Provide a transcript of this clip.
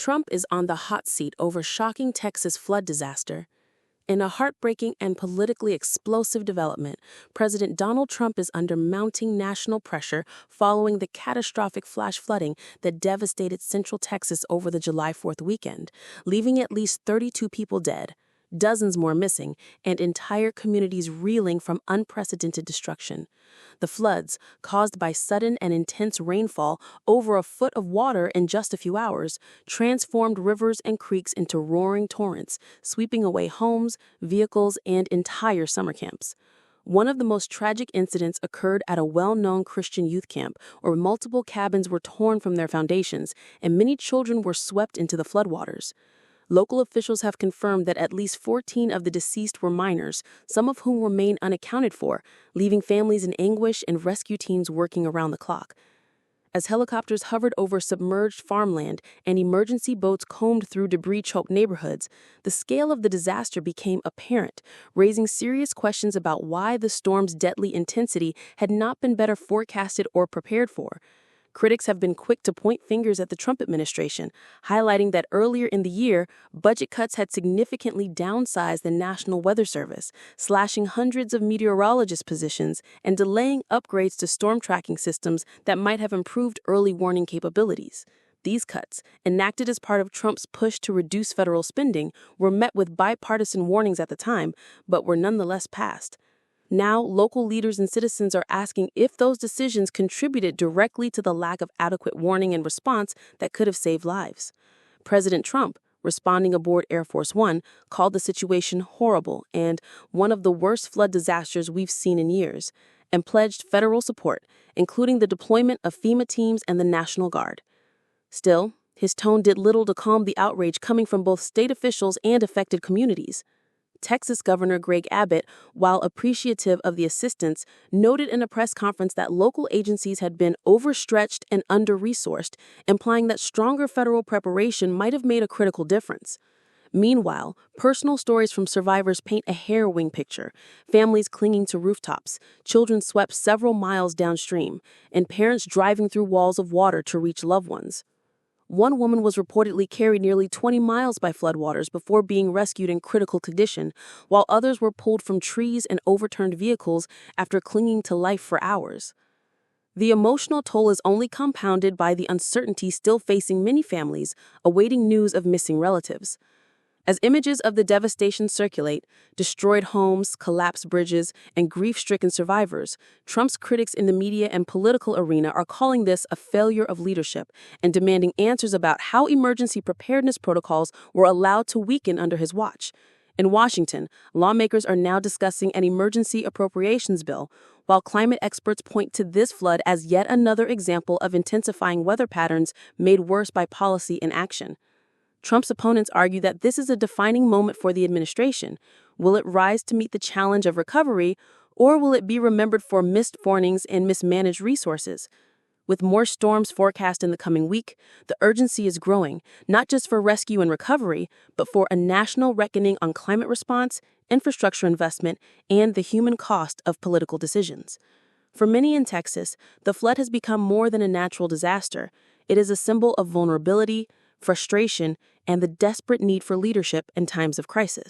Trump is on the hot seat over shocking Texas flood disaster. In a heartbreaking and politically explosive development, President Donald Trump is under mounting national pressure following the catastrophic flash flooding that devastated Central Texas over the July 4th weekend, leaving at least 32 people dead, dozens more missing, and entire communities reeling from unprecedented destruction. The floods, caused by sudden and intense rainfall over a foot of water in just a few hours, transformed rivers and creeks into roaring torrents, sweeping away homes, vehicles, and entire summer camps. One of the most tragic incidents occurred at a well-known Christian youth camp, where multiple cabins were torn from their foundations and many children were swept into the floodwaters. Local officials have confirmed that at least 14 of the deceased were minors, some of whom remain unaccounted for, leaving families in anguish and rescue teams working around the clock. As helicopters hovered over submerged farmland and emergency boats combed through debris-choked neighborhoods, the scale of the disaster became apparent, raising serious questions about why the storm's deadly intensity had not been better forecasted or prepared for. Critics have been quick to point fingers at the Trump administration, highlighting that earlier in the year, budget cuts had significantly downsized the National Weather Service, slashing hundreds of meteorologist positions and delaying upgrades to storm tracking systems that might have improved early warning capabilities. These cuts, enacted as part of Trump's push to reduce federal spending, were met with bipartisan warnings at the time, but were nonetheless passed. Now, local leaders and citizens are asking if those decisions contributed directly to the lack of adequate warning and response that could have saved lives. President Trump, responding aboard Air Force One, called the situation horrible and one of the worst flood disasters we've seen in years, and pledged federal support, including the deployment of FEMA teams and the National Guard. Still, his tone did little to calm the outrage coming from both state officials and affected communities. Texas Governor Greg Abbott, while appreciative of the assistance, noted in a press conference that local agencies had been overstretched and under-resourced, implying that stronger federal preparation might have made a critical difference. Meanwhile, personal stories from survivors paint a harrowing picture: families clinging to rooftops, children swept several miles downstream, and parents driving through walls of water to reach loved ones. One woman was reportedly carried nearly 20 miles by floodwaters before being rescued in critical condition, while others were pulled from trees and overturned vehicles after clinging to life for hours. The emotional toll is only compounded by the uncertainty still facing many families awaiting news of missing relatives. As images of the devastation circulate, destroyed homes, collapsed bridges, and grief-stricken survivors, Trump's critics in the media and political arena are calling this a failure of leadership and demanding answers about how emergency preparedness protocols were allowed to weaken under his watch. In Washington, lawmakers are now discussing an emergency appropriations bill, while climate experts point to this flood as yet another example of intensifying weather patterns made worse by policy inaction. Trump's opponents argue that this is a defining moment for the administration. Will it rise to meet the challenge of recovery, or will it be remembered for missed warnings and mismanaged resources? With more storms forecast in the coming week, the urgency is growing, not just for rescue and recovery, but for a national reckoning on climate response, infrastructure investment, and the human cost of political decisions. For many in Texas, the flood has become more than a natural disaster. It is a symbol of vulnerability, frustration, and the desperate need for leadership in times of crisis.